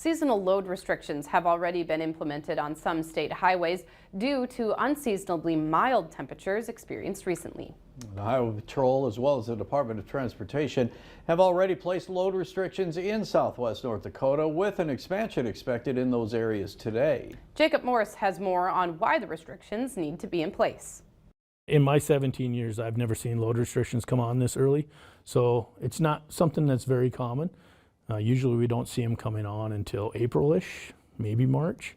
Seasonal load restrictions have already been implemented on some state highways due to unseasonably mild temperatures experienced recently. The Highway Patrol, as well as the Department of Transportation, have already placed load restrictions in southwest North Dakota, with an expansion expected in those areas today. Jacob Morris has more on why the restrictions need to be in place. In my 17 years, I've never seen load restrictions come on this early, so it's not something that's very common. Usually we don't see them coming on until April-ish, maybe March.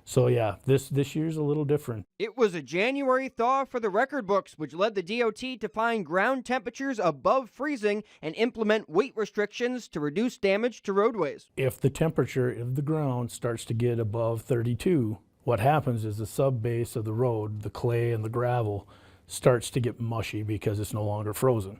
So yeah, this year's a little different. It was a January thaw for the record books, which led the DOT to find ground temperatures above freezing and implement weight restrictions to reduce damage to roadways. If the temperature of the ground starts to get above 32, what happens is the sub-base of the road, the clay and the gravel, starts to get mushy because it's no longer frozen.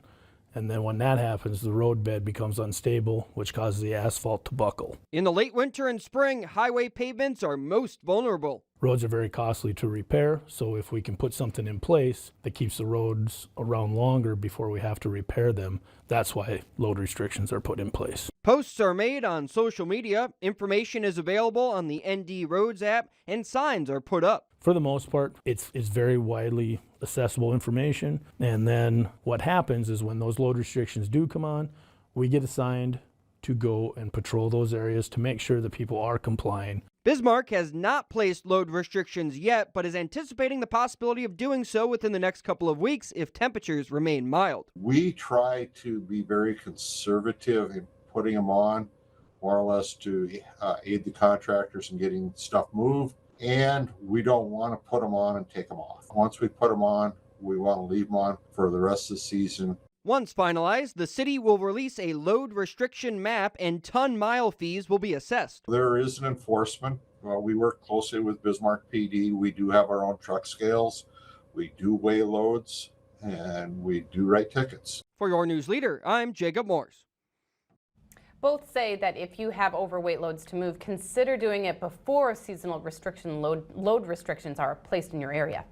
And then when that happens, the road bed becomes unstable, which causes the asphalt to buckle. In the late winter and spring, highway pavements are most vulnerable. Roads are very costly to repair, so if we can put something in place that keeps the roads around longer before we have to repair them, that's why load restrictions are put in place. Posts are made on social media, information is available on the ND Roads app, and signs are put up. For the most part, it's very widely accessible information. And then what happens is when those load restrictions do come on, we get assigned to go and patrol those areas to make sure that people are complying. Bismarck has not placed load restrictions yet, but is anticipating the possibility of doing so within the next couple of weeks if temperatures remain mild. We try to be very conservative in putting them on, more or less to aid the contractors in getting stuff moved. And we don't want to put them on and take them off. Once we put them on, we want to leave them on for the rest of the season. Once finalized, the city will release a load restriction map and ton-mile fees will be assessed. There is an enforcement. We work closely with Bismarck PD. We do have our own truck scales. We do weigh loads, and we do write tickets. For your news leader, I'm Jacob Morse. Both say that if you have overweight loads to move, consider doing it before seasonal load restrictions are placed in your area.